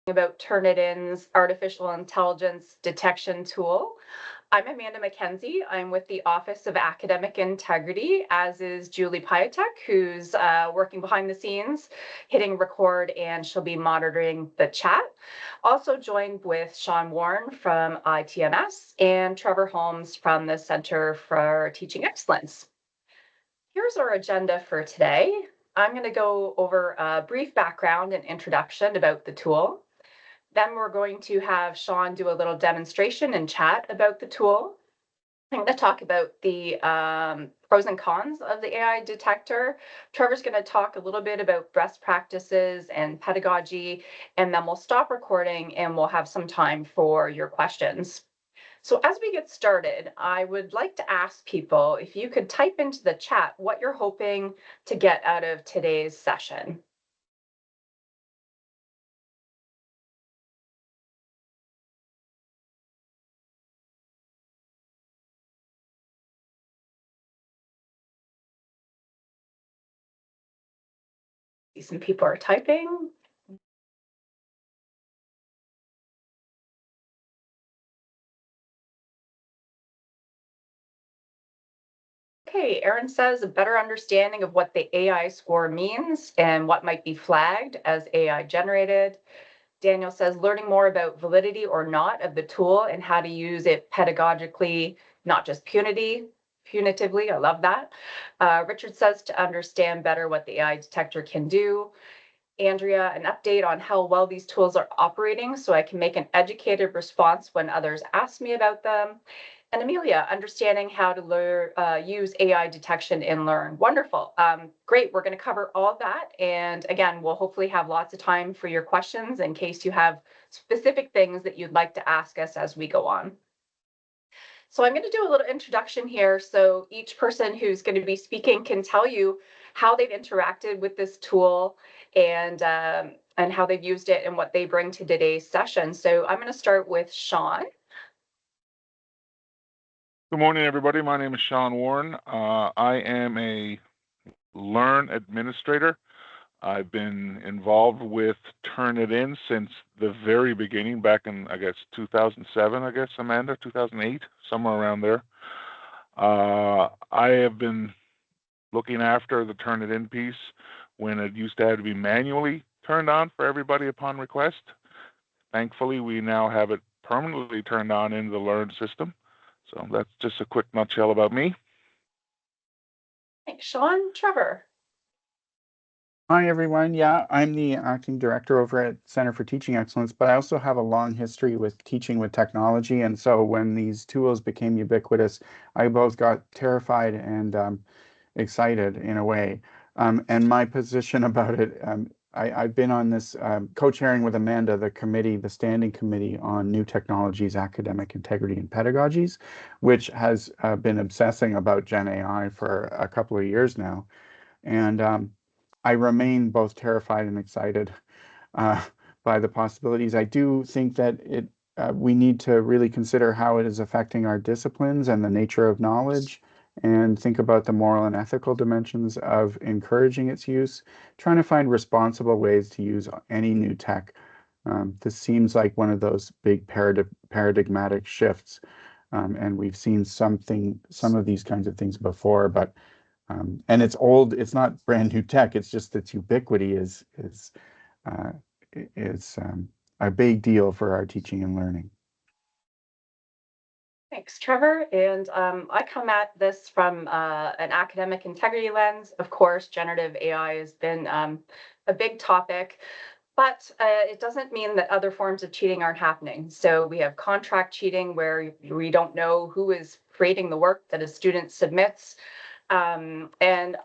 About Turnitin's artificial intelligence detection tool. I'm Amanda McKenzie. I'm with the Office of Academic Integrity, as is Julie Piatek, who's working behind the scenes, hitting record, and she'll be monitoring the chat. Also joined with Sean Warren from ITMS and Trevor Holmes from the Center for Teaching Excellence. Here's our agenda for today. I'm going to go over a brief background and introduction about the tool. Then we're going to have Sean do a little demonstration and chat about the tool. I'm going to talk about the pros and cons of the AI detector. Trevor's going to talk a little bit about best practices and pedagogy, and then we'll stop recording and we'll have some time for your questions. So as we get started, I would like to ask people if you could type into the chat what you're hoping to get out of today's session. Some people are typing. Okay, Erin says a better understanding of what the AI score means and what might be flagged as AI generated. Daniel says learning more about validity or not of the tool and how to use it pedagogically, not just punitively. I love that. Richard says to understand better what the AI detector can do. Andrea, an update on how well these tools are operating so I can make an educated response when others ask me about them. And Amelia, understanding how to use AI detection in Learn. Wonderful. Great. We're going to cover all of that. And again, we'll hopefully have lots of time for your questions in case you have specific things that you'd like to ask us as we go on. So I'm going to do a little introduction here so each person who's going to be speaking can tell you how they've interacted with this tool and how they've used it and what they bring to today's session. So I'm going to start with Sean. Good morning, everybody. My name is Sean Warren. I am a Learn administrator. I've been involved with Turnitin since the very beginning, back in, I guess, 2007, Amanda, 2008, somewhere around there. I have been looking after the Turnitin piece when it used to have to be manually turned on for everybody upon request. Thankfully, we now have it permanently turned on in the Learn system. So that's just a quick nutshell about me. Thanks, Sean. Trevor. Hi, everyone. Yeah, I'm the acting director over at Center for Teaching Excellence, but I also have a long history with teaching with technology. And so when these tools became ubiquitous, I both got terrified and excited in a way. And my position about it, I've been on this co-chairing with Amanda, the standing committee on new technologies, academic integrity, and pedagogies, which has been obsessing about Gen AI for a couple of years now. And I remain both terrified and excited by the possibilities. I do think that we need to really consider how it is affecting our disciplines and the nature of knowledge, and think about the moral and ethical dimensions of encouraging its use, trying to find responsible ways to use any new tech. This seems like one of those big paradigmatic shifts, and we've seen some of these kinds of things before, but and it's old. It's not brand new tech. It's just its ubiquity is a big deal for our teaching and learning. Thanks, Trevor. And I come at this from an academic integrity lens. Of course, generative AI has been a big topic, but it doesn't mean that other forms of cheating aren't happening. So we have contract cheating where we don't know who is creating the work that a student submits, and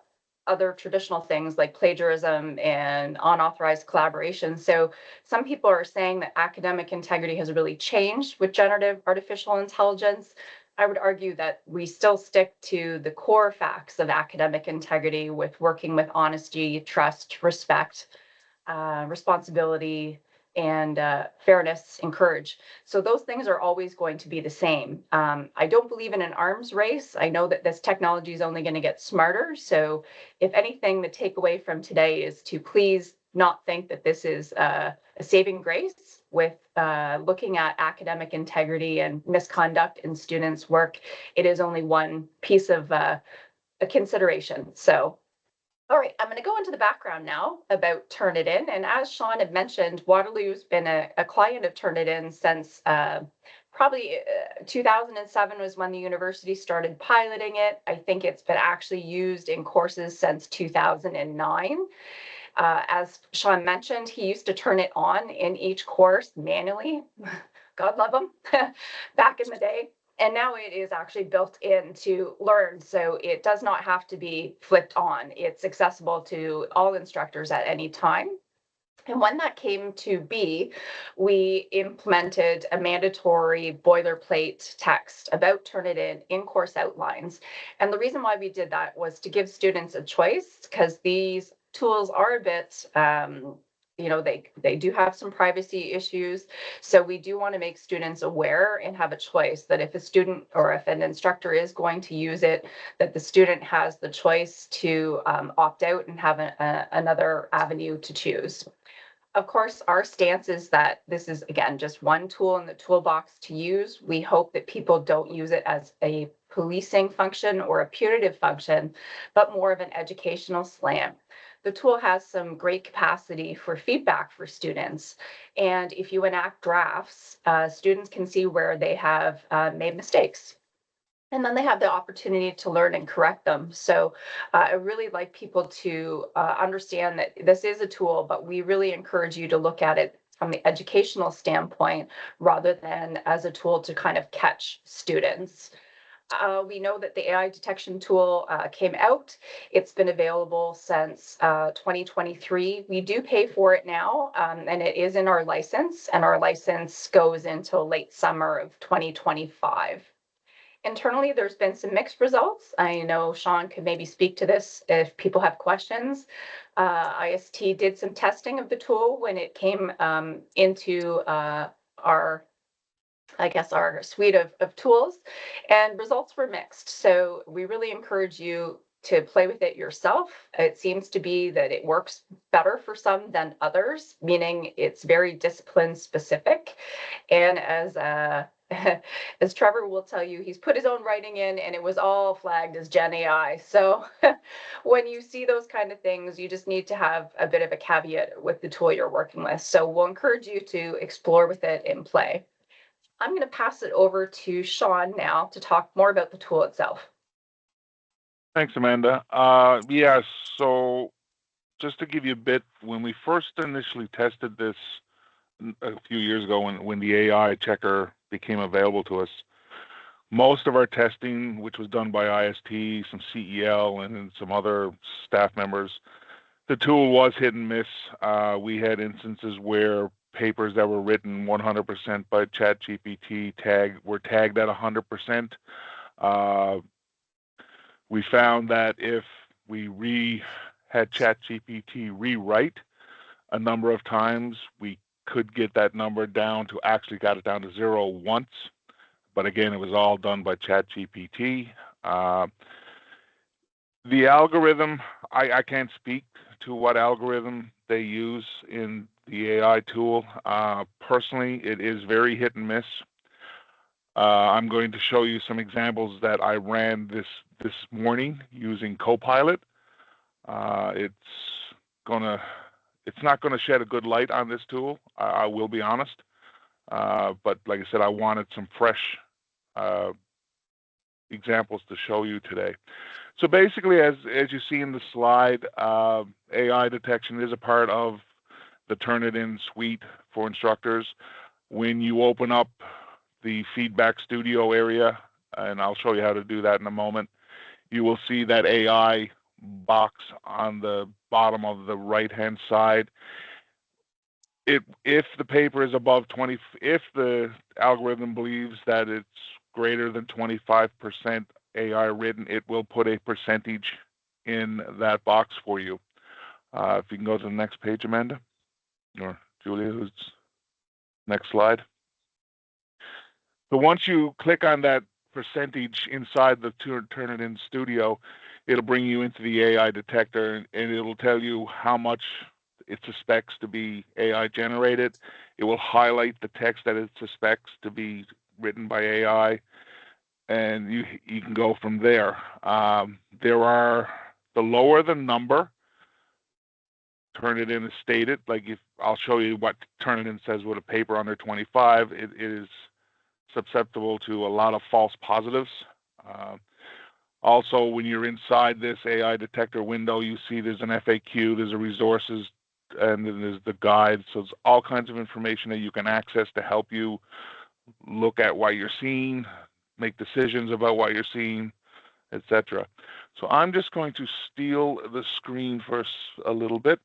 other traditional things like plagiarism and unauthorized collaboration. So some people are saying that academic integrity has really changed with generative artificial intelligence. I would argue that we still stick to the core facts of academic integrity with working with honesty, trust, respect, responsibility, and fairness and courage. So those things are always going to be the same. I don't believe in an arms race. I know that this technology is only going to get smarter. So if anything, the takeaway from today is to please not think that this is a saving grace with looking at academic integrity and misconduct in students' work. It is only one piece of a consideration. So, all right, I'm going to go into the background now about Turnitin. And as Sean had mentioned, Waterloo's been a client of Turnitin since probably 2007 was when the university started piloting it. I think it's been actually used in courses since 2009. As Sean mentioned, he used to turn it on in each course manually. God love him, back in the day. And now it is actually built in to Learn, so it does not have to be flipped on. It's accessible to all instructors at any time. And when that came to be, we implemented a mandatory boilerplate text about Turnitin in course outlines. And the reason why we did that was to give students a choice, because these tools are a bit, they do have some privacy issues. So we do want to make students aware and have a choice that if a student or if an instructor is going to use it, that the student has the choice to opt out and have another avenue to choose. Of course, our stance is that this is, again, just one tool in the toolbox to use. We hope that people don't use it as a policing function or a punitive function, but more of an educational slant. The tool has some great capacity for feedback for students. And if you enact drafts, students can see where they have made mistakes. And then they have the opportunity to learn and correct them. So I really like people to understand that this is a tool, but we really encourage you to look at it from the educational standpoint rather than as a tool to kind of catch students. We know that the AI detection tool came out. It's been available since 2023. We do pay for it now, and it is in our license, and our license goes until late summer of 2025. Internally, there's been some mixed results. I know Sean could maybe speak to this if people have questions. IST did some testing of the tool when it came into our suite of tools, and results were mixed. So we really encourage you to play with it yourself. It seems to be that it works better for some than others, meaning it's very discipline specific. And as Trevor will tell you, he's put his own writing in and it was all flagged as Gen AI. So when you see those kind of things, you just need to have a bit of a caveat with the tool you're working with. So we'll encourage you to explore with it and play. I'm going to pass it over to Sean now to talk more about the tool itself. Thanks, Amanda. So just to give you a bit, when we first initially tested this a few years ago, when the AI checker became available to us, most of our testing, which was done by IST, some CEL, and then some other staff members, the tool was hit and miss. We had instances where papers that were written 100% by ChatGPT were tagged at 100%. We found that if we had ChatGPT rewrite a number of times, we could get that number down to actually got it down to 0 once. But again, it was all done by ChatGPT. The algorithm, I can't speak to what algorithm they use in the AI tool. Personally, it is very hit and miss. I'm going to show you some examples that I ran this morning using Copilot. It's not going to shed a good light on this tool. I will be honest. But like I said, I wanted some fresh examples to show you today. So basically, as you see in the slide, AI detection is a part of the Turnitin suite for instructors. When you open up the feedback studio area, and I'll show you how to do that in a moment, you will see that AI box on the bottom of the right-hand side. If the paper is above 20, if the algorithm believes that it's greater than 25% AI written, it will put a percentage in that box for you. If you can go to the next page, Amanda, or Julia, who's next slide. So once you click on that percentage inside the Turnitin Studio, it'll bring you into the AI detector, and it'll tell you how much it suspects to be AI generated. It will highlight the text that it suspects to be written by AI, and you can go from there. There are, the lower the number, Turnitin is stated. Like, if I'll show you what Turnitin says with a paper under 25, it is susceptible to a lot of false positives. Also, when you're inside this AI detector window, you see there's an FAQ, there's a resources, and then there's the guide. So it's all kinds of information that you can access to help you look at what you're seeing, make decisions about what you're seeing, etc. So I'm just going to steal the screen for a little bit.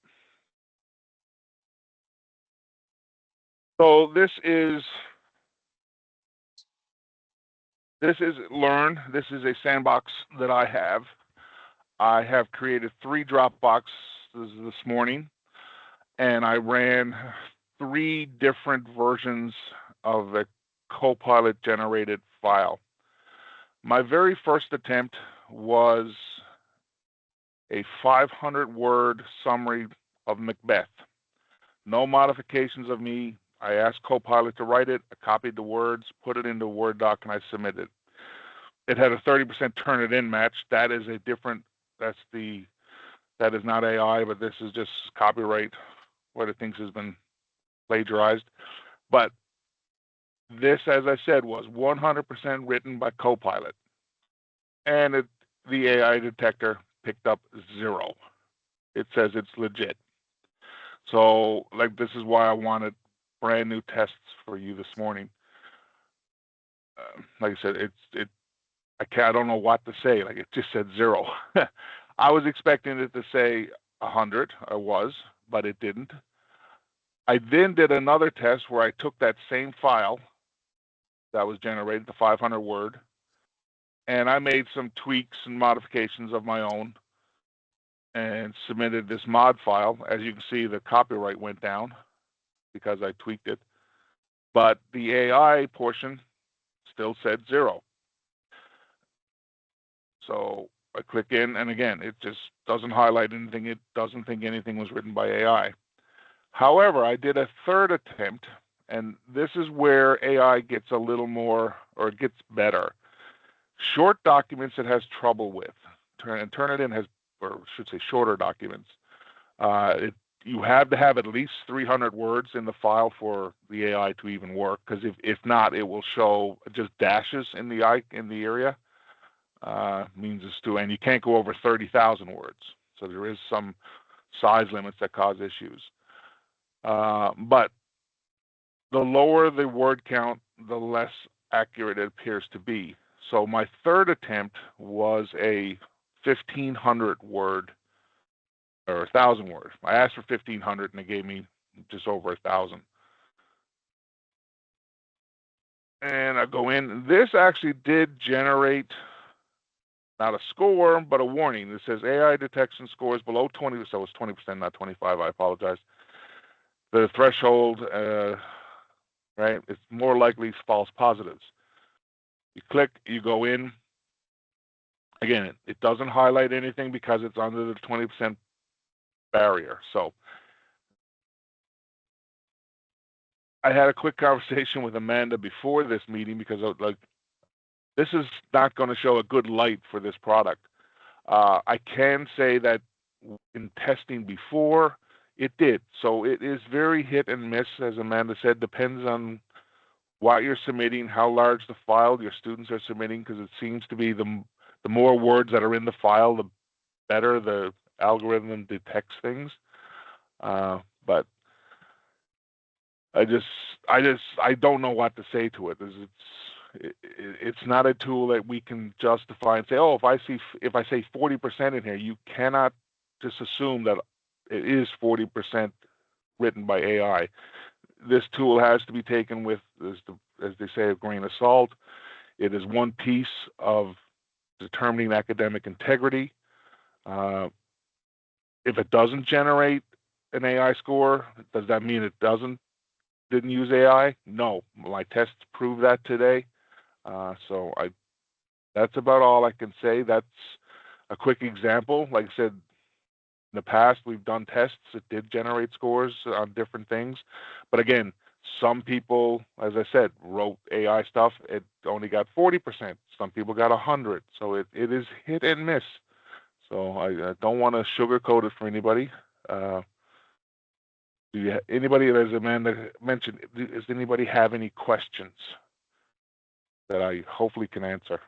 So this is Learn. This is a sandbox that I have. I have created 3 Dropboxes this morning, and I ran 3 different versions of a Copilot generated file. My very first attempt was a 500-word summary of Macbeth. No modifications of me. I asked Copilot to write it. I copied the words, put it into a Word doc, and I submitted. It had a 30% Turnitin match. That is a different, that is not AI, but this is just copyright, what it thinks has been plagiarized. But this, as I said, was 100% written by Copilot. And the AI detector picked up 0. It says it's legit. So, like, this is why I wanted brand new tests for you this morning. Like I said, I don't know what to say. Like, it just said 0. I was expecting it to say 100. I was, but it didn't. I then did another test where I took that same file that was generated, the 500 word, and I made some tweaks and modifications of my own and submitted this mod file. As you can see, the copyright went down because I tweaked it, but the AI portion still said 0. So I click in, and again, it just doesn't highlight anything. It doesn't think anything was written by AI. However, I did a third attempt, and this is where AI gets a little more, or it gets better. Short documents it has trouble with. Turnitin has, or I should say shorter documents. You have to have at least 300 words in the file for the AI to even work, because if not, it will show just dashes in the area. Means it's and you can't go over 30,000 words. So there is some size limits that cause issues. But the lower the word count, the less accurate it appears to be. So my third attempt was a 1,500 word or 1,000 word. I asked for 1,500 and it gave me just over 1,000. And I go in. This actually did generate not a score, but a warning. It says AI detection scores below 20, so it's 20%, not 25. I apologize. The threshold, right? It's more likely false positives. You click, you go in. Again, it doesn't highlight anything because it's under the 20% barrier. So I had a quick conversation with Amanda before this meeting because this is not going to show a good light for this product. I can say that in testing before, it did. So it is very hit and miss, as Amanda said, depends on what you're submitting, how large the file your students are submitting, because it seems to be the more words that are in the file, the better the algorithm detects things. But I don't know what to say to it. It's not a tool that we can justify and say, oh, if I say 40% in here, you cannot just assume that it is 40% written by AI. This tool has to be taken with, as they say, a grain of salt. It is one piece of determining academic integrity. If it doesn't generate an AI score, does that mean it didn't use AI? No, my tests prove that today. So that's about all I can say. That's a quick example. Like I said, In the past, we've done tests. It did generate scores on different things. But again, some people, as I said, wrote AI stuff. It only got 40%. Some people got 100. So it is hit and miss. So I don't want to sugarcoat it for anybody. Anybody, as Amanda mentioned, does anybody have any questions that I hopefully can answer?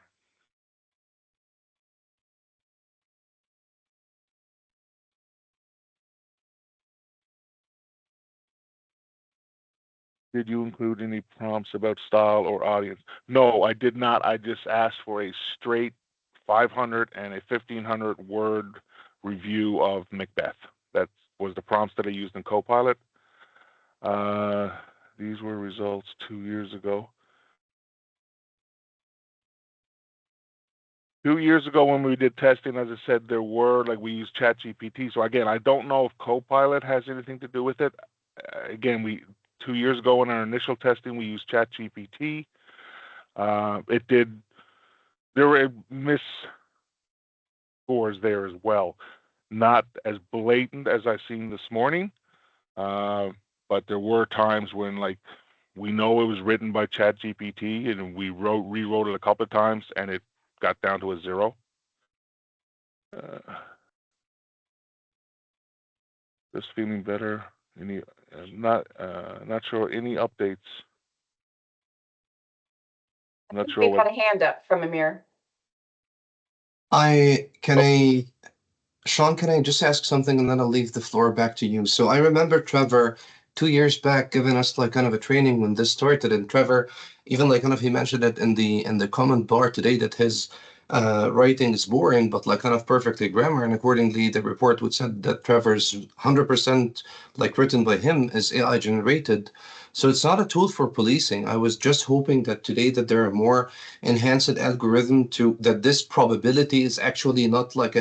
Did you include any prompts about style or audience? No, I did not. I just asked for a straight 500 and a 1500 word review of Macbeth. That was the prompts that I used in Copilot. These were results 2 years ago. 2 years ago when we did testing, as I said, there were, like, we used ChatGPT. So again, I don't know if Copilot has anything to do with it. Again, 2 years ago in our initial testing, we used ChatGPT. There were miss scores there as well. Not as blatant as I've seen this morning, but there were times when, like, we know it was written by ChatGPT and we rewrote it a couple of times and it got down to a 0. Just feeling better. Not sure any updates. I'm not sure We've what. got a hand up from Amir. Sean, can I just ask something and then I'll leave the floor back to you? So I remember Trevor 2 years back giving us like kind of a training when this started, and Trevor, even like kind of he mentioned it in the comment bar today that his writing is boring, but like kind of perfectly grammar, and accordingly the report would said that Trevor's 100% like written by him is AI generated. So it's not a tool for policing. I was just hoping that today that there are more enhanced algorithm that this probability is actually not like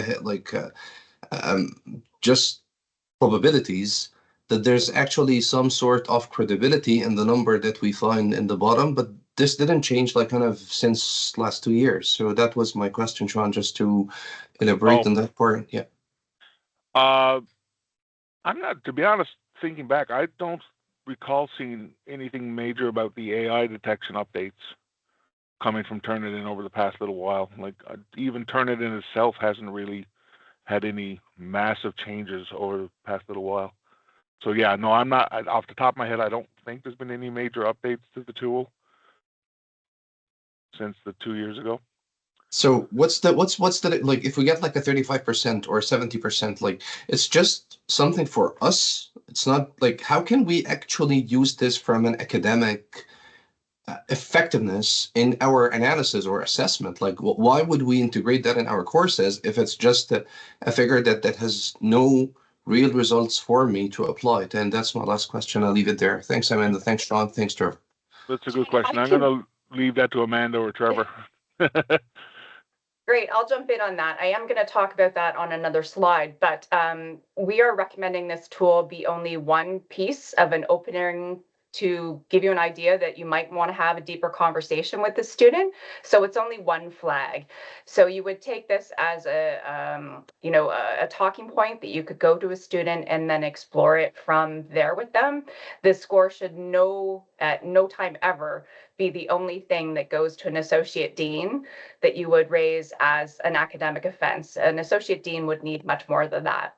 just probabilities, that there's actually some sort of credibility in the number that we find in the bottom, but this didn't change like kind of since last 2 years. So that was my question, Sean, just to elaborate on that part. Yeah. I'm not, to be honest, thinking back, I don't recall seeing anything major about the AI detection updates coming from Turnitin over the past little while. Like, even Turnitin itself hasn't really had any massive changes over the past little while. So yeah, no, I'm not, off the top of my head, I don't think there's been any major updates to the tool since the 2 years ago. So what's the like, if we get like a 35% or 70%, like it's just something for us. It's not like, how can we actually use this from an academic effectiveness in our analysis or assessment? Like, why would we integrate that in our courses if it's just a figure that has no real results for me to apply it? And that's my last question. I'll leave it there. Thanks, Amanda. Thanks, Sean. Thanks, Trevor. That's a good question. I'm going to leave that to Amanda or Trevor. Great, I'll jump in on that. I am going to talk about that on another slide, but we are recommending this tool be only one piece of an opening to give you an idea that you might want to have a deeper conversation with the student. So it's only one flag. So you would take this as a talking point that you could go to a student and then explore it from there with them. The score should at no time ever be the only thing that goes to an associate dean that you would raise as an academic offense. An associate dean would need much more than that.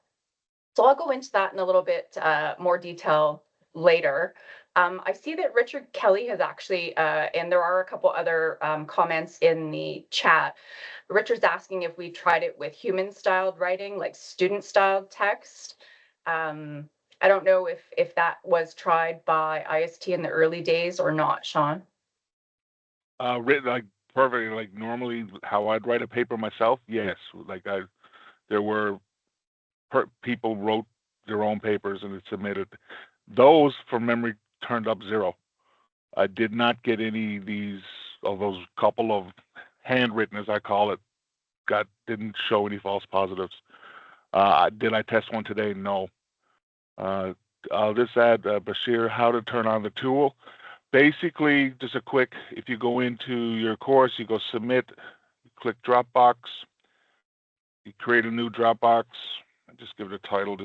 So I'll go into that in a little bit more detail later. I see that Richard Kelly has actually, and there are a couple other comments in the chat. Richard's asking if we tried it with human-styled writing, like student-styled text. I don't know if that was tried by IST in the early days or not, Sean. Written like perfectly, like normally how I'd write a paper myself. Yes, like there were people wrote their own papers and it submitted. Those, from memory, turned up 0. I did not get any of those couple of handwritten, as I call it, didn't show any false positives. Did I test one today? No. I'll just add, Bashir, how to turn on the tool. Basically, just a quick, if you go into your course, you go submit, you click Dropbox, you create a new Dropbox, just give it a title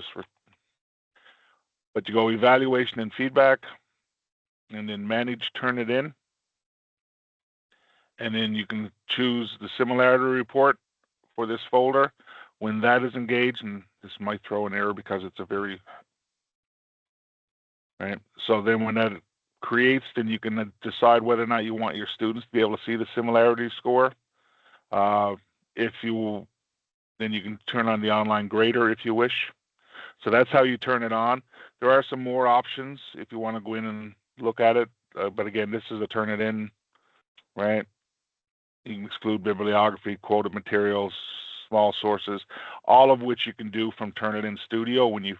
but you go evaluation and feedback, and then manage Turnitin. And then you can choose the similarity report for this folder. When that is engaged, and this might throw an error because it's a very, right? So then when that creates, then you can decide whether or not you want your students to be able to see the similarity score. If you, then you can turn on the online grader if you wish. So that's how you turn it on. There are some more options if you want to go in and look at it. But again, this is a Turnitin, right? You can exclude bibliography, quoted materials, small sources, all of which you can do from Turnitin Studio. When you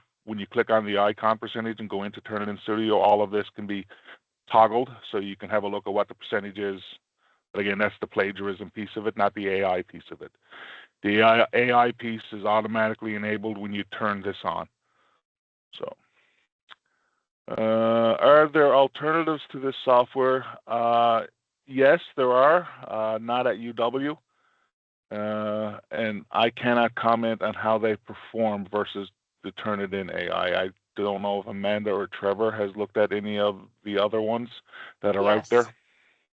click on the icon percentage and go into Turnitin Studio, all of this can be toggled, so you can have a look at what the percentage is. But again, that's the plagiarism piece of it, not the AI piece of it. The AI piece is automatically enabled when you turn this on. So, are there alternatives to this software? Yes, there are, not at UW. And I cannot comment on how they perform versus the Turnitin AI. I don't know if Amanda or Trevor has looked at any of the other ones that are out there.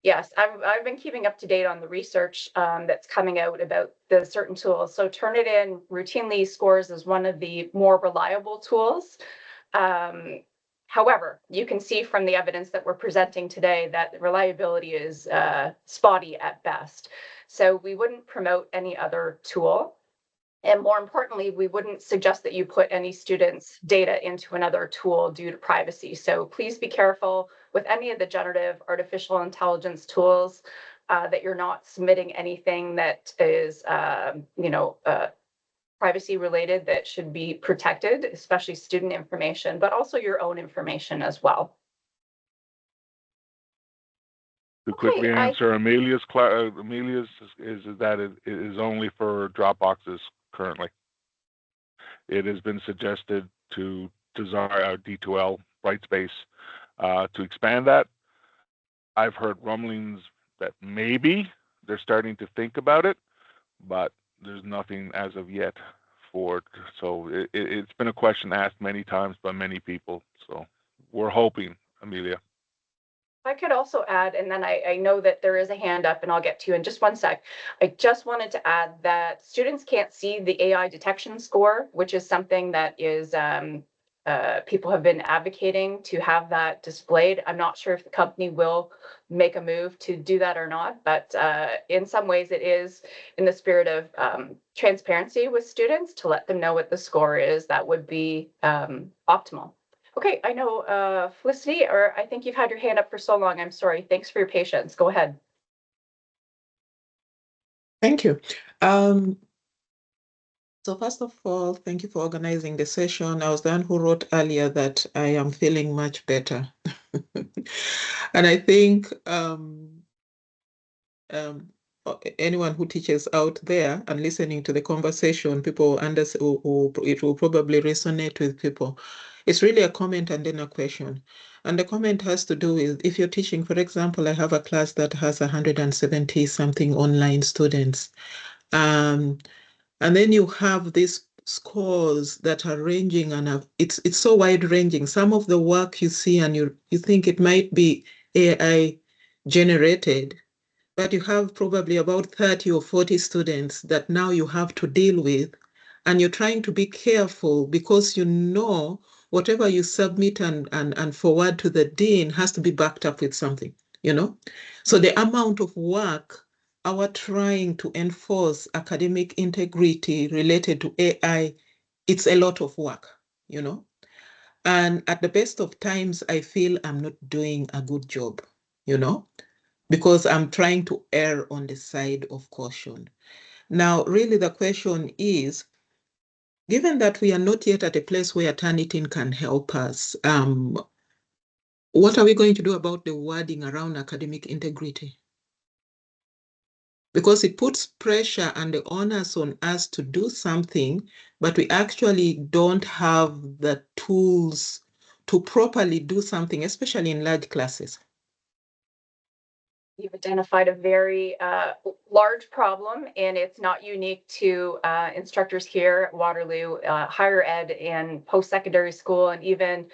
Yes, I've been keeping up to date on the research that's coming out about the certain tools. So Turnitin routinely scores as one of the more reliable tools. However, you can see from the evidence that we're presenting today that the reliability is spotty at best. So we wouldn't promote any other tool. And more importantly, we wouldn't suggest that you put any students' data into another tool due to privacy. So please be careful with any of the generative artificial intelligence tools that you're not submitting anything that is, privacy related that should be protected, especially student information, but also your own information as well. To quickly answer Amelia's is that it is only for Dropboxes currently. It has been suggested to desire D2L Brightspace to expand that. I've heard rumblings that maybe they're starting to think about it, but there's nothing as of yet for it. So it's been a question asked many times by many people. So we're hoping, Amelia. I could also add, and then I know that there is a hand up and I'll get to you in just one sec. I just wanted to add that students can't see the AI detection score, which is something that is people have been advocating to have that displayed. I'm not sure if the company will make a move to do that or not, but in some ways it is in the spirit of transparency with students to let them know what the score is. That would be optimal. Okay, I know Felicity, or I think you've had your hand up for so long. I'm sorry. Thanks for your patience. Go ahead. Thank you. So first of all, thank you for organizing the session. I was the one who wrote earlier that I am feeling much better. And I think anyone who teaches out there and listening to the conversation, people understand, it will probably resonate with people. It's really a comment and then a question. And the comment has to do with, if you're teaching, for example, I have a class that has 170 something online students. And then you have these scores that are ranging, and it's so wide ranging. Some of the work you see and you think it might be AI generated, but you have probably about 30 or 40 students that now you have to deal with, and you're trying to be careful because you know whatever you submit and forward to the dean has to be backed up with something, So the amount of work our trying to enforce academic integrity related to AI, it's a lot of work, And at the best of times, I feel I'm not doing a good job, because I'm trying to err on the side of caution. Now, really the question is, given that we are not yet at a place where Turnitin can help us, what are we going to do about the wording around academic integrity? Because it puts pressure and the onus on us to do something, but we actually don't have the tools to properly do something, especially in large classes. You've identified a very large problem, and it's not unique to instructors here at Waterloo. Higher ed and post-secondary school and even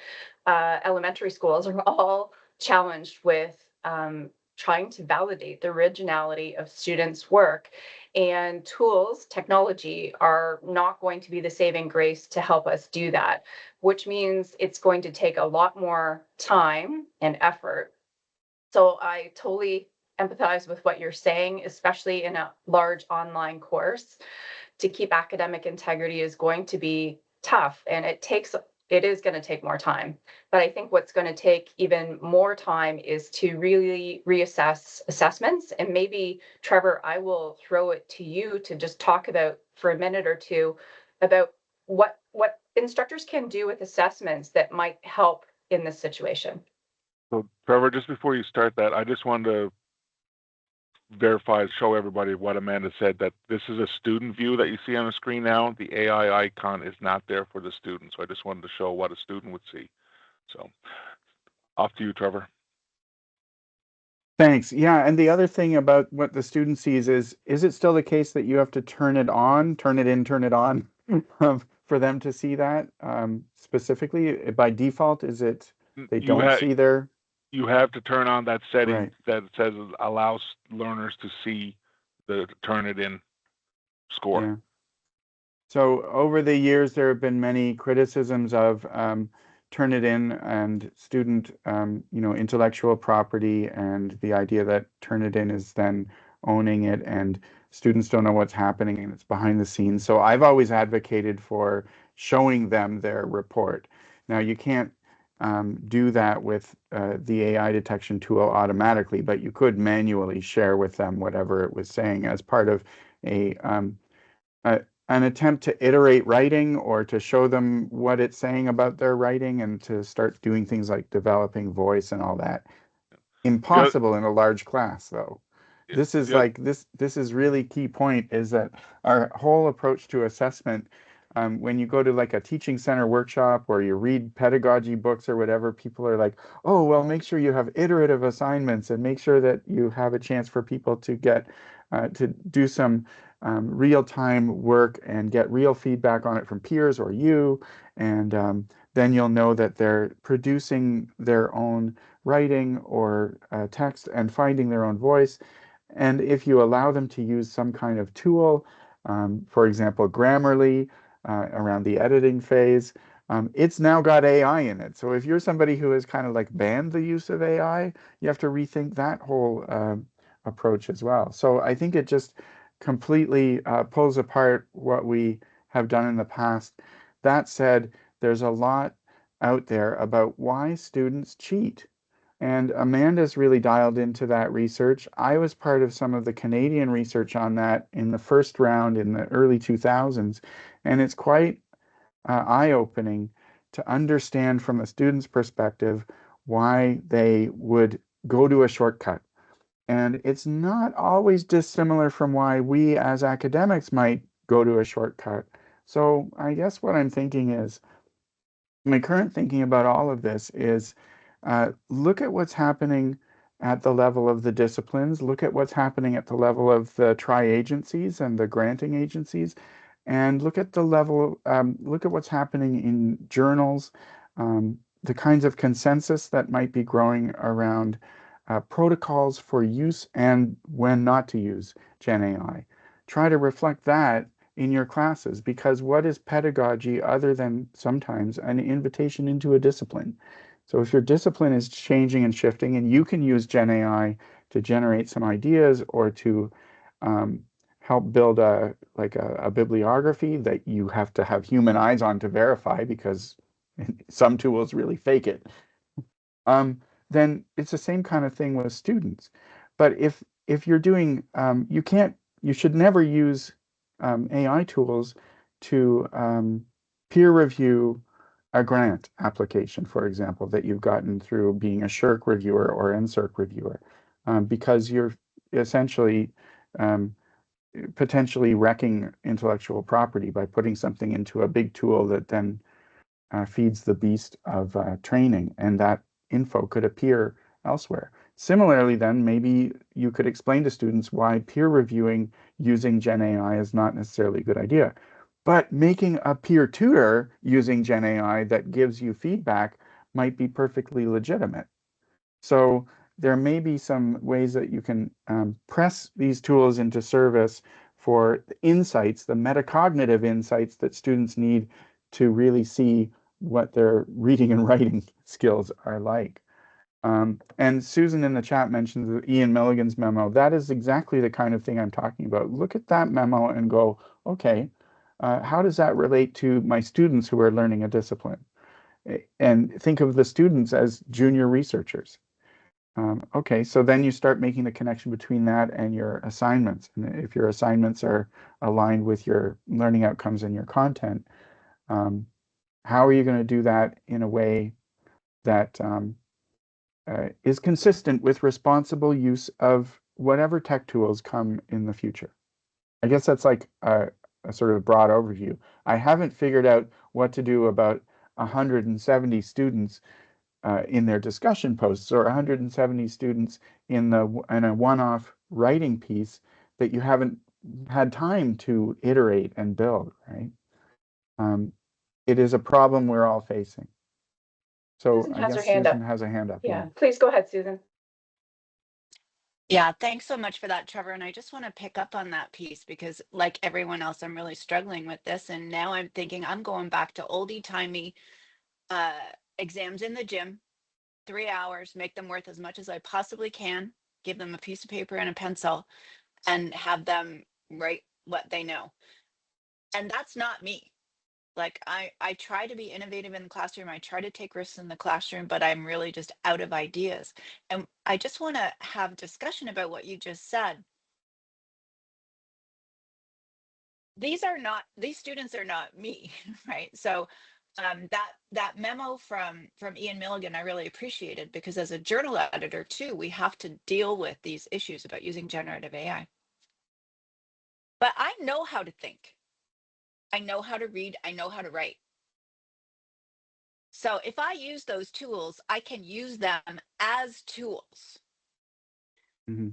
elementary schools are all challenged with trying to validate the originality of students' work. And tools, technology, are not going to be the saving grace to help us do that, which means it's going to take a lot more time and effort. So I totally empathize with what you're saying, especially in a large online course. To keep academic integrity is going to be tough, and it is going to take more time. But I think what's going to take even more time is to really reassess assessments. And maybe, Trevor, I will throw it to you to just talk about for a minute or two about what instructors can do with assessments that might help in this situation. So, Trevor, just before you start that, I just wanted to verify, show everybody what Amanda said, that this is a student view that you see on the screen now. The AI icon is not there for the student. So I just wanted to show what a student would see. So off to you, Trevor. Thanks. Yeah, and the other thing about what the student sees is it still the case that you have to turn it on, turn it in, turn it on for them to see that specifically? By default, is it they don't see their... You have to turn on that setting Right. that says allows learners to see the Turnitin score. Yeah. So over the years, there have been many criticisms of Turnitin and student, intellectual property, and the idea that Turnitin is then owning it, and students don't know what's happening, and it's behind the scenes. So I've always advocated for showing them their report. Now, you can't do that with the AI detection tool automatically, but you could manually share with them whatever it was saying as part of an attempt to iterate writing, or to show them what it's saying about their writing, and to start doing things like developing voice and all that. Impossible in a large class, though. This is this is really key point, is that our whole approach to assessment, when you go to like a teaching center workshop or you read pedagogy books or whatever, people are like, oh, well, make sure you have iterative assignments, and make sure that you have a chance for people to get to do some real-time work and get real feedback on it from peers or you, and then you'll know that they're producing their own writing or text and finding their own voice. And if you allow them to use some kind of tool, for example, Grammarly, around the editing phase, it's now got AI in it. So if you're somebody who has kind of like banned the use of AI, you have to rethink that whole approach as well. So I think it just completely pulls apart what we have done in the past. That said, there's a lot out there about why students cheat. And Amanda's really dialed into that research. I was part of some of the Canadian research on that in the first round in the early 2000s. And it's quite eye-opening to understand from a student's perspective why they would go to a shortcut. And it's not always dissimilar from why we as academics might go to a shortcut. So I guess what I'm thinking is, my current thinking about all of this is, look at what's happening at the level of the disciplines, look at what's happening at the level of the tri-agencies and the granting agencies, and look at the level, look at what's happening in journals, the kinds of consensus that might be growing around protocols for use and when not to use Gen AI. Try to reflect that in your classes, because what is pedagogy other than sometimes an invitation into a discipline? So if your discipline is changing and shifting, and you can use Gen AI to generate some ideas, or to help build a bibliography that you have to have human eyes on to verify, because some tools really fake it, then it's the same kind of thing with students. But if you're doing, you should never use AI tools to peer review a grant application, for example, that you've gotten through being a SSHRC reviewer or NSERC reviewer, because you're essentially potentially wrecking intellectual property by putting something into a big tool that then feeds the beast of training, and that info could appear elsewhere. Similarly, then, maybe you could explain to students why peer reviewing using Gen AI is not necessarily a good idea. But making a peer tutor using Gen AI that gives you feedback might be perfectly legitimate. So there may be some ways that you can press these tools into service for the insights, the metacognitive insights that students need to really see what their reading and writing skills are like. And Susan in the chat mentions Ian Milligan's memo. That is exactly the kind of thing I'm talking about. Look at that memo and go, okay, how does that relate to my students who are learning a discipline? And think of the students as junior researchers. Okay, so then you start making the connection between that and your assignments. And if your assignments are aligned with your learning outcomes and your content, how are you going to do that in a way that is consistent with responsible use of whatever tech tools come in the future? I guess that's like a sort of broad overview. I haven't figured out what to do about 170 students in their discussion posts, or 170 students in a one-off writing piece that you haven't had time to iterate and build, right? It is a problem we're all facing. So Susan I has her guess hand Susan up. has a hand up. Yeah, please go ahead, Susan. Yeah, thanks so much for that, Trevor. And I just want to pick up on that piece because, like everyone else, I'm really struggling with this. And now I'm thinking I'm going back to oldie-timey exams in the gym, 3 hours, make them worth as much as I possibly can, give them a piece of paper and a pencil, and have them write what they know. And that's not me. Like I try to be innovative in the classroom. I try to take risks in the classroom, but I'm really just out of ideas. And I just want to have discussion about what you just said. These students are not me, right? So that memo from Ian Milligan, I really appreciated, because as a journal editor too, we have to deal with these issues about using generative AI. But I know how to think. I know how to read. I know how to write. So if I use those tools, I can use them as tools. Mm-hmm.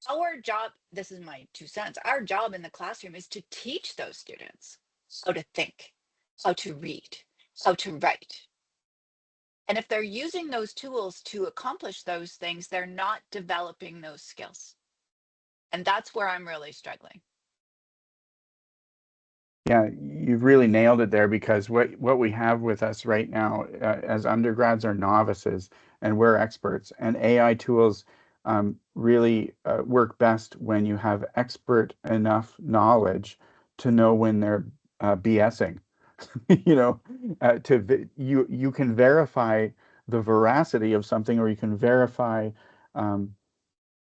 Our job, this is my 2 cents, our job in the classroom is to teach those students how to think, how to read, how to write. And if they're using those tools to accomplish those things, they're not developing those skills. And that's where I'm really struggling. Yeah, you've really nailed it there, because what we have with us right now as undergrads are novices and we're experts, and AI tools really work best when you have expert enough knowledge to know when they're BSing. You know, you can verify the veracity of something, or you can verify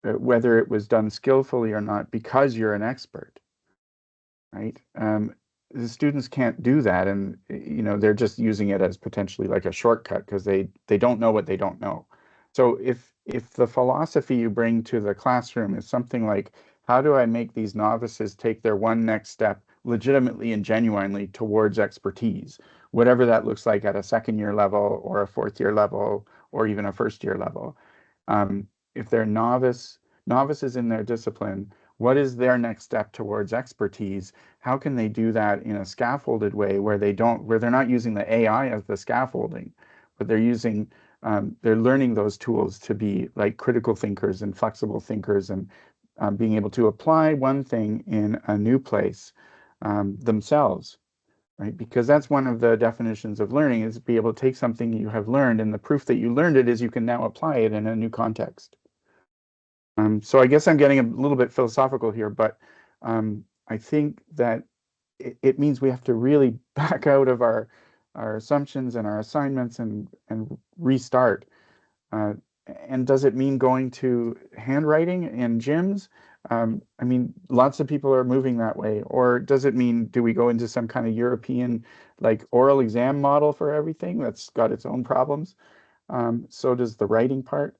whether it was done skillfully or not because you're an expert, right? The students can't do that, and you know, they're just using it as potentially like a shortcut because they don't know what they don't know. So if the philosophy you bring to the classroom is something like, how do I make these novices take their one next step legitimately and genuinely towards expertise, whatever that looks like at a second-year level or a fourth-year level or even a first-year level. If they're novices in their discipline, what is their next step towards expertise? How can they do that in a scaffolded way where they're not using the AI as the scaffolding, but they're learning those tools to be like critical thinkers and flexible thinkers, and being able to apply one thing in a new place themselves, right? Because that's one of the definitions of learning, is to be able to take something you have learned, and the proof that you learned it is you can now apply it in a new context. So I guess I'm getting a little bit philosophical here, but I think that it means we have to really back out of our assumptions and our assignments and restart. And does it mean going to handwriting in gyms? I mean, lots of people are moving that way. Or does it mean, do we go into some kind of European like oral exam model for everything that's got its own problems? So does the writing part.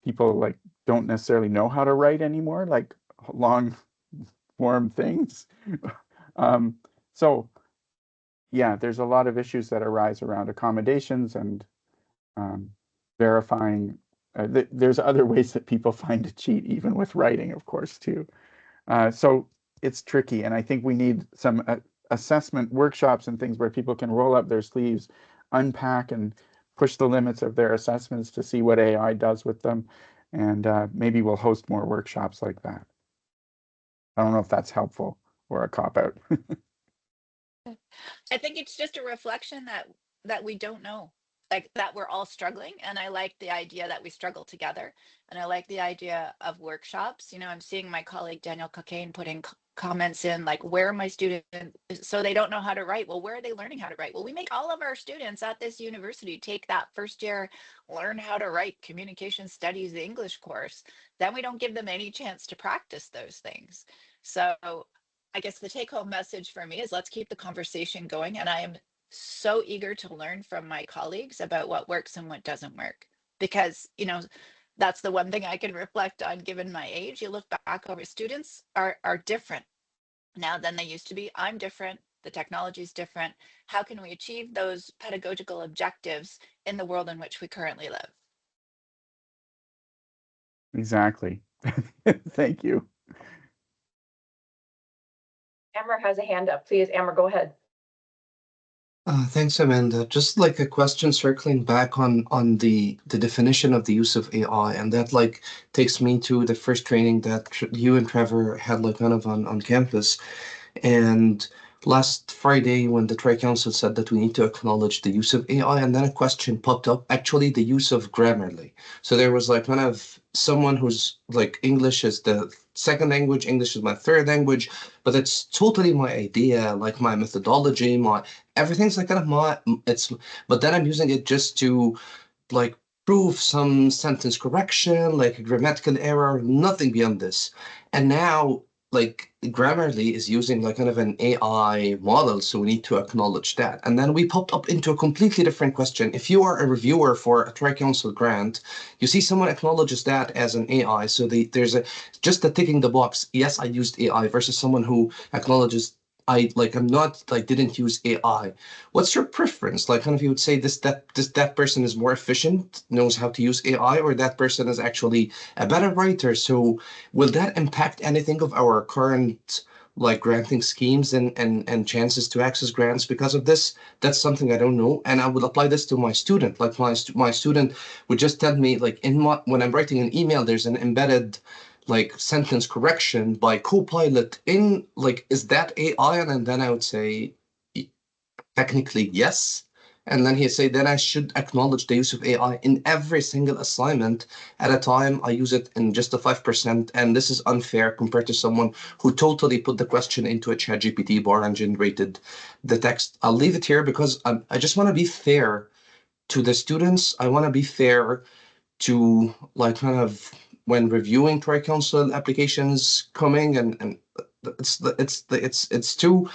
People like don't necessarily know how to write anymore, like long form things. So yeah, there's a lot of issues that arise around accommodations and verifying there's other ways that people find to cheat, even with writing, of course, too. So it's tricky, and I think we need some assessment workshops and things where people can roll up their sleeves, unpack and push the limits of their assessments to see what AI does with them. And maybe we'll host more workshops like that. I don't know if that's helpful or a cop-out. I think it's just a reflection that we don't know, like that we're all struggling. And I like the idea that we struggle together. And I like the idea of workshops. You know, I'm seeing my colleague Daniel Cocaine putting comments in like, where are my students? So they don't know how to write. Well, where are they learning how to write? Well, we make all of our students at this university take that first year, learn how to write communication studies, the English course. Then we don't give them any chance to practice those things. So I guess the take home message for me is let's keep the conversation going. And I am so eager to learn from my colleagues about what works and what doesn't work. Because, you know, that's the one thing I can reflect on given my age. You look back over students are different now than they used to be. I'm different. The technology is different. How can we achieve those pedagogical objectives in the world in which we currently live? Exactly. Thank you. Amber has a hand up. Please, Amber, go ahead. Thanks, Amanda. Just like a question circling back on the definition of the use of AI, and that like takes me to the first training that you and Trevor had like kind of on campus. And last Friday, when the Tri-Council said that we need to acknowledge the use of AI, and then a question popped up, actually the use of Grammarly. So there was like kind of someone who's like English is the second language, English is my third language, but it's totally my idea, like my methodology, my everything's like kind of my it's, but then I'm using it just to like prove some sentence correction, like a grammatical error, nothing beyond this. And now like Grammarly is using like kind of an AI model, so we need to acknowledge that. And then we popped up into a completely different question. If you are a reviewer for a Tri-Council grant, you see someone acknowledges that as an AI. So there's a just the ticking the box, yes, I used AI, versus someone who acknowledges I'm not like didn't use AI. What's your preference? Like kind of you would say that person is more efficient, knows how to use AI, or that person is actually a better writer. So will that impact anything of our current like granting schemes and chances to access grants because of this? That's something I don't know. And I would apply this to my student. Like my student would just tell me like when I'm writing an email, there's an embedded like sentence correction by Copilot in like, is that AI? And then I would say technically yes. And then he'd say, then I should acknowledge the use of AI in every single assignment. At a time, I use it in just the 5%. And this is unfair compared to someone who totally put the question into a ChatGPT bar and generated the text. I'll leave it here because I just want to be fair to the students. I want to be fair to like kind of when reviewing Tri-Council applications coming and it's too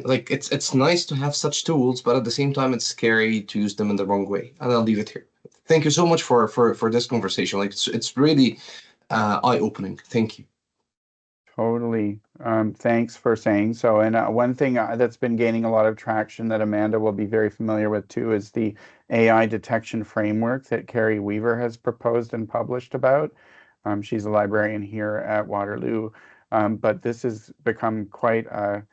like it's nice to have such tools, but at the same time it's scary to use them in the wrong way. And I'll leave it here. Thank you so much for this conversation. Like it's really eye-opening. Thank you. Totally. Thanks for saying so. And one thing that's been gaining a lot of traction that Amanda will be very familiar with too is the AI detection framework that Carrie Weaver has proposed and published about. She's a librarian here at Waterloo, but this has become quite a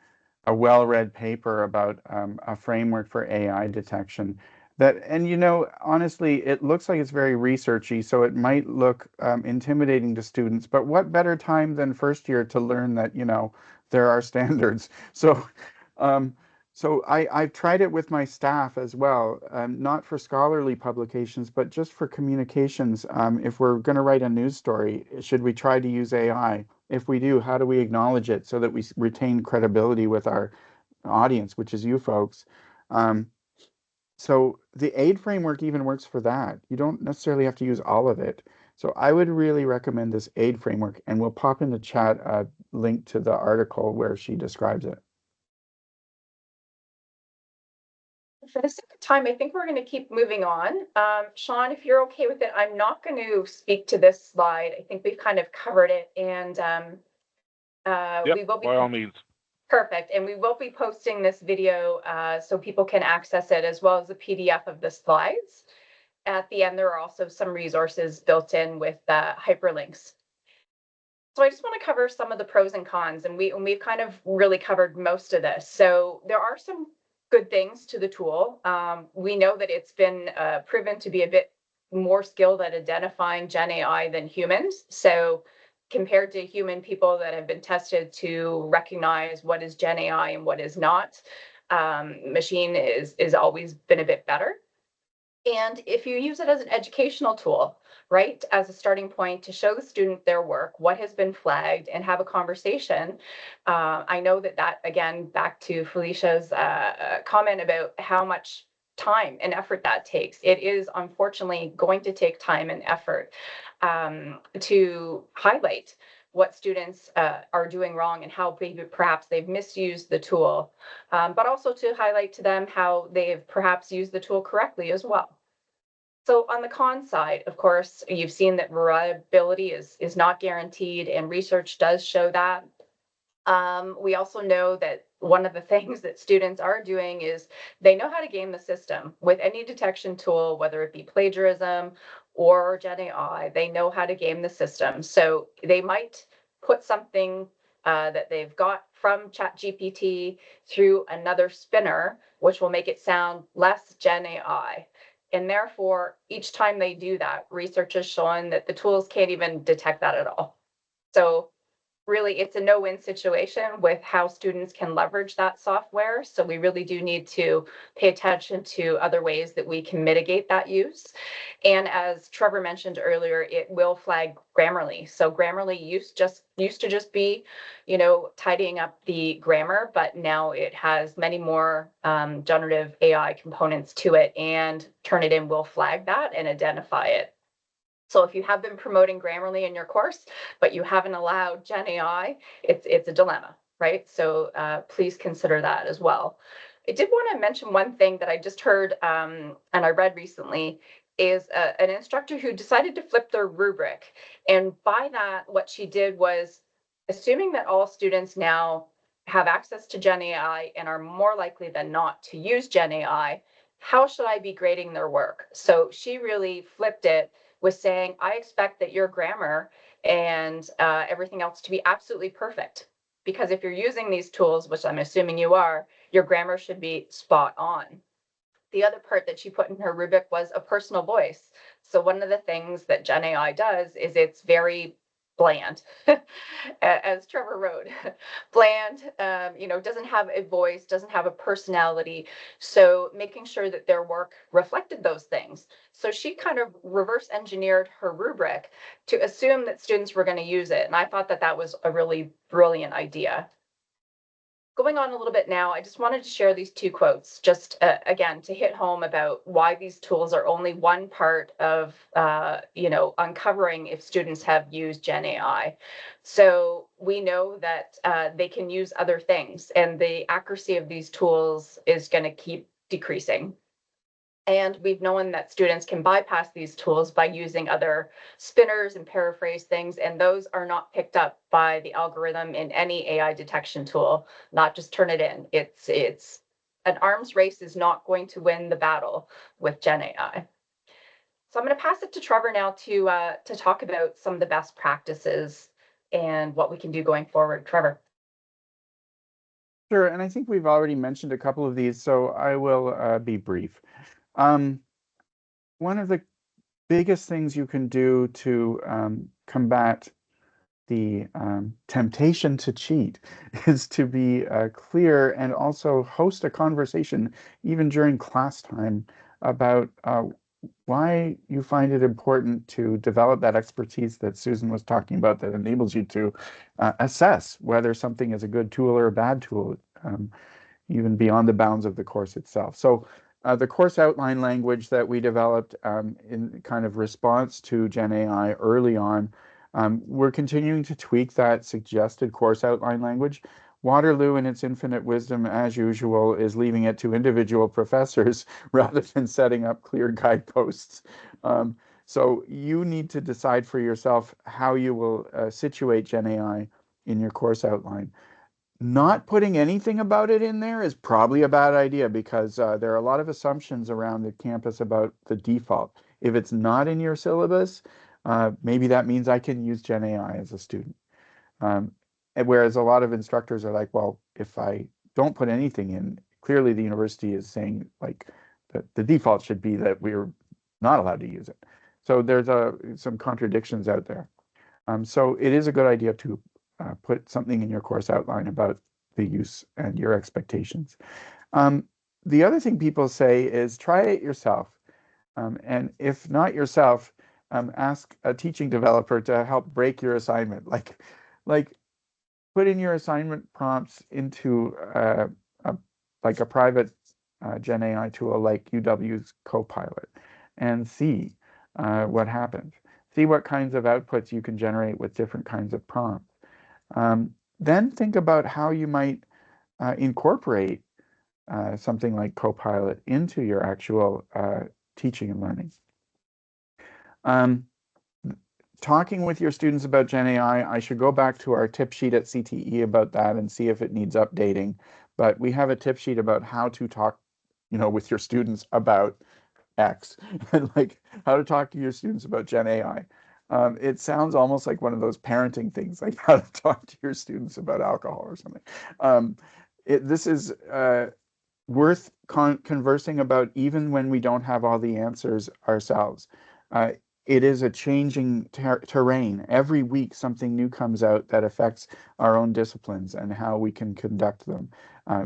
well-read paper about a framework for AI detection. And you know, honestly, it looks like it's very researchy, so it might look intimidating to students, but what better time than first year to learn that, you know, there are standards. So I've tried it with my staff as well, not for scholarly publications, but just for communications. If we're going to write a news story, should we try to use AI? If we do, how do we acknowledge it so that we retain credibility with our audience, which is you folks? So the aid framework even works for that. You don't necessarily have to use all of it. So I would really recommend this aid framework, and we'll pop in the chat a link to the article where she describes it. For the sake of time, I think we're going to keep moving on. Sean, if you're okay with it, I'm not going to speak to this slide. I think we've kind of covered it, and we will be by all means. Perfect. And we will be posting this video so people can access it as well as the PDF of the slides. At the end, there are also some resources built in with hyperlinks. So I just want to cover some of the pros and cons, and we've kind of really covered most of this. So there are some good things to the tool. We know that it's been proven to be a bit more skilled at identifying Gen AI than humans. So compared to human people that have been tested to recognize what is Gen AI and what is not, machine is always been a bit better. And if you use it as an educational tool, right, as a starting point to show the student their work, what has been flagged, and have a conversation, I know that again, back to Felicia's comment about how much time and effort that takes. It is unfortunately going to take time and effort to highlight what students are doing wrong and how maybe perhaps they've misused the tool, but also to highlight to them how they've perhaps used the tool correctly as well. So on the con side, of course, you've seen that reliability is not guaranteed, and research does show that. We also know that one of the things that students are doing is they know how to game the system with any detection tool, whether it be plagiarism or Gen AI, they know how to game the system. So they might put something that they've got from ChatGPT through another spinner, which will make it sound less Gen AI. And therefore, each time they do that, research has shown that the tools can't even detect that at all. So really, it's a no-win situation with how students can leverage that software. So we really do need to pay attention to other ways that we can mitigate that use. And as Trevor mentioned earlier, it will flag Grammarly. So Grammarly used to just be, tidying up the grammar, but now it has many more generative AI components to it, and Turnitin will flag that and identify it. So if you have been promoting Grammarly in your course, but you haven't allowed Gen AI, it's a dilemma, right? So please consider that as well. I did want to mention one thing that I just heard and I read recently is an instructor who decided to flip their rubric. And by that, what she did was assuming that all students now have access to Gen AI and are more likely than not to use Gen AI, how should I be grading their work? So she really flipped it with saying, I expect that your grammar and everything else to be absolutely perfect. Because if you're using these tools, which I'm assuming you are, your grammar should be spot on. The other part that she put in her rubric was a personal voice. So one of the things that Gen AI does is it's very bland, as Trevor wrote, bland, doesn't have a voice, doesn't have a personality. So making sure that their work reflected those things. So she kind of reverse engineered her rubric to assume that students were going to use it. And I thought that was a really brilliant idea. Going on a little bit now, I just wanted to share these two quotes, just again, to hit home about why these tools are only one part of, uncovering if students have used Gen AI. So we know that they can use other things, and the accuracy of these tools is going to keep decreasing. And we've known that students can bypass these tools by using other spinners and paraphrase things, and those are not picked up by the algorithm in any AI detection tool, not just Turnitin. It's an arms race is not going to win the battle with Gen AI. So I'm going to pass it to Trevor now to talk about some of the best practices and what we can do going forward. Trevor. Sure, and I think we've already mentioned a couple of these, so I will be brief. One of the biggest things you can do to combat the temptation to cheat is to be clear and also host a conversation, even during class time, about why you find it important to develop that expertise that Susan was talking about that enables you to assess whether something is a good tool or a bad tool, even beyond the bounds of the course itself. So the course outline language that we developed in kind of response to Gen AI early on, we're continuing to tweak that suggested course outline language. Waterloo, in its infinite wisdom, as usual, is leaving it to individual professors rather than setting up clear guideposts. So you need to decide for yourself how you will situate Gen AI in your course outline. Not putting anything about it in there is probably a bad idea, because there are a lot of assumptions around the campus about the default. If it's not in your syllabus, maybe that means I can use Gen AI as a student. Whereas a lot of instructors are like, well, if I don't put anything in, clearly the university is saying like that the default should be that we're not allowed to use it. So there's some contradictions out there. So it is a good idea to put something in your course outline about the use and your expectations. The other thing people say is try it yourself. And if not yourself, ask a teaching developer to help break your assignment. Like put in your assignment prompts into like a private Gen AI tool like UW's Copilot and see what happens. See what kinds of outputs you can generate with different kinds of prompts. Then think about how you might incorporate something like Copilot into your actual teaching and learning. Talking with your students about Gen AI, I should go back to our tip sheet at CTE about that and see if it needs updating. But we have a tip sheet about how to talk, with your students about X, and like how to talk to your students about Gen AI. It sounds almost like one of those parenting things, like how to talk to your students about alcohol or something. This is worth conversing about even when we don't have all the answers ourselves. It is a changing terrain. Every week something new comes out that affects our own disciplines and how we can conduct them,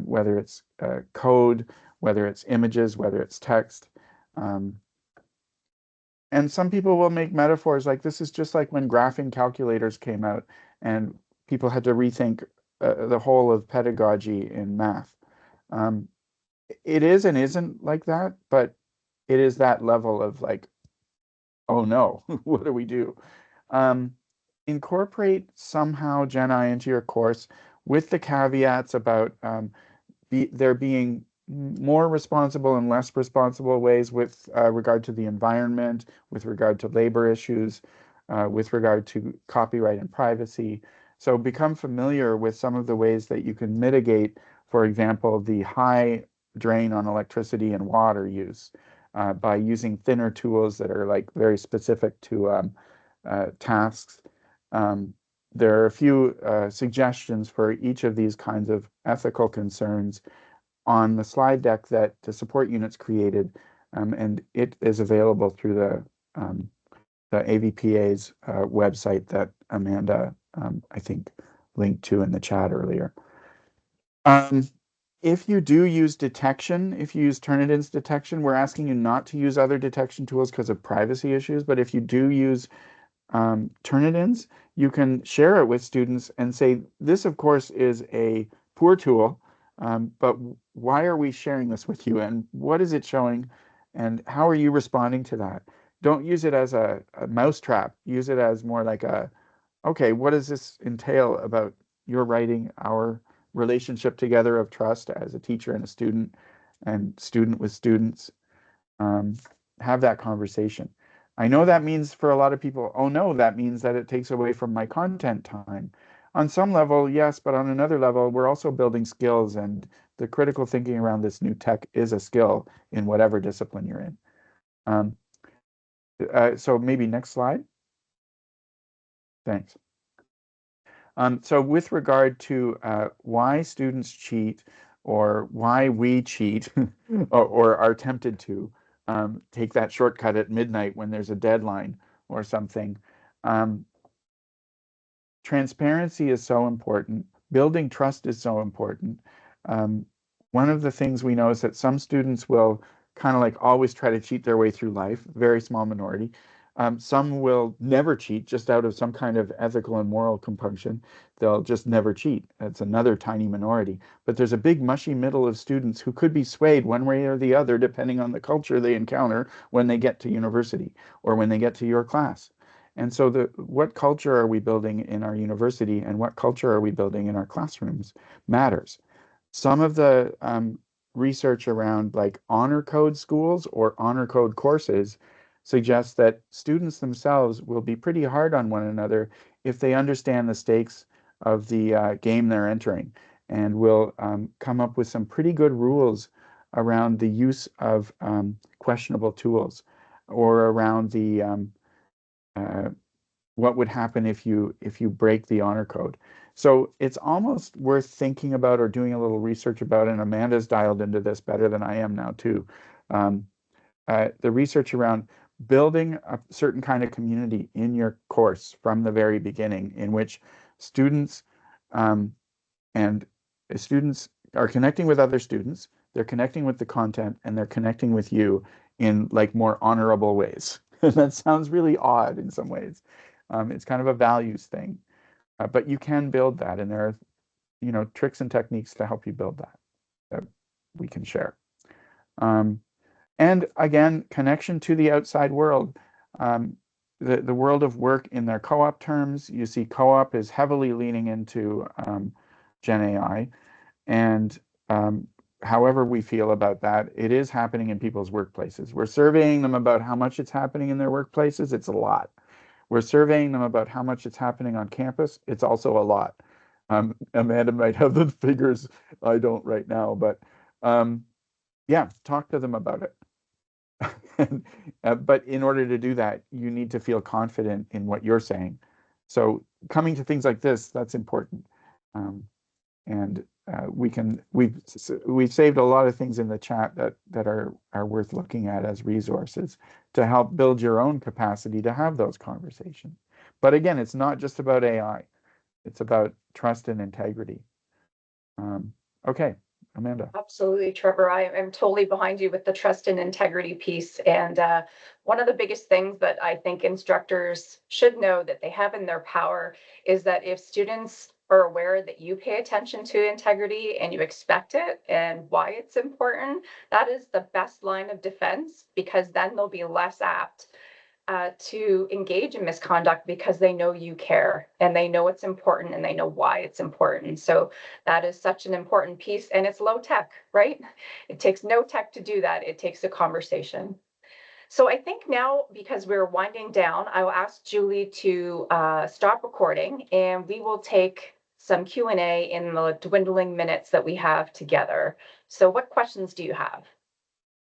whether it's code, whether it's images, whether it's text. And some people will make metaphors like this is just like when graphing calculators came out and people had to rethink the whole of pedagogy in math. It is and isn't like that, but it is that level of like, oh no, what do we do? Incorporate somehow Gen AI into your course with the caveats about there being more responsible and less responsible ways with regard to the environment, with regard to labor issues, with regard to copyright and privacy. So become familiar with some of the ways that you can mitigate, for example, the high drain on electricity and water use by using thinner tools that are like very specific to tasks. There are a few suggestions for each of these kinds of ethical concerns on the slide deck that the support units created, and it is available through the AVPA's website that Amanda, I think, linked to in the chat earlier. If you do use detection, if you use Turnitin's detection, we're asking you not to use other detection tools because of privacy issues, but if you do use Turnitin's, you can share it with students and say, this, of course, is a poor tool, but why are we sharing this with you, and what is it showing, and how are you responding to that? Don't use it as a mousetrap. Use it as more like okay, what does this entail about your writing, our relationship together of trust as a teacher and a student with students? Have that conversation. I know that means for a lot of people, oh no, that means that it takes away from my content time. On some level, yes, but on another level, we're also building skills, and the critical thinking around this new tech is a skill in whatever discipline you're in. So maybe next slide. Thanks. So with regard to why students cheat or why we cheat or are tempted to take that shortcut at midnight when there's a deadline or something, transparency is so important. Building trust is so important. One of the things we know is that some students will kind of like always try to cheat their way through life, very small minority. Some will never cheat just out of some kind of ethical and moral compunction. They'll just never cheat. That's another tiny minority. But there's a big mushy middle of students who could be swayed one way or the other depending on the culture they encounter when they get to university or when they get to your class. And so what culture are we building in our university and what culture are we building in our classrooms matters. Some of the research around like honor code schools or honor code courses suggests that students themselves will be pretty hard on one another if they understand the stakes of the game they're entering, and will come up with some pretty good rules around the use of questionable tools. or around the what would happen if you break the honor code. So it's almost worth thinking about or doing a little research about, and Amanda's dialed into this better than I am now too. The research around building a certain kind of community in your course from the very beginning, in which students and students are connecting with other students, they're connecting with the content, and they're connecting with you in like more honorable ways. That sounds really odd in some ways. It's kind of a values thing, but you can build that, and there are, tricks and techniques to help you build that we can share. And again, connection to the outside world. The world of work in their co-op terms, you see co-op is heavily leaning into Gen AI, and however we feel about that, it is happening in people's workplaces. We're surveying them about how much it's happening in their workplaces. It's a lot. We're surveying them about how much it's happening on campus. It's also a lot. Amanda might have the figures. I don't right now, but yeah, talk to them about it. But in order to do that, you need to feel confident in what you're saying. So coming to things like this, that's important. And we've saved a lot of things in the chat that are worth looking at as resources to help build your own capacity to have those conversations. But again, it's not just about AI. It's about trust and integrity. Okay, Amanda. Absolutely, Trevor. I am totally behind you with the trust and integrity piece. And one of the biggest things that I think instructors should know that they have in their power is that if students are aware that you pay attention to integrity and you expect it and why it's important, that is the best line of defense, because then they'll be less apt to engage in misconduct because they know you care and they know it's important and they know why it's important. So that is such an important piece, and it's low tech, right? It takes no tech to do that. It takes a conversation. So I think now, because we're winding down, I will ask Julie to stop recording, and we will take some Q&A in the dwindling minutes that we have together. So what questions do you have?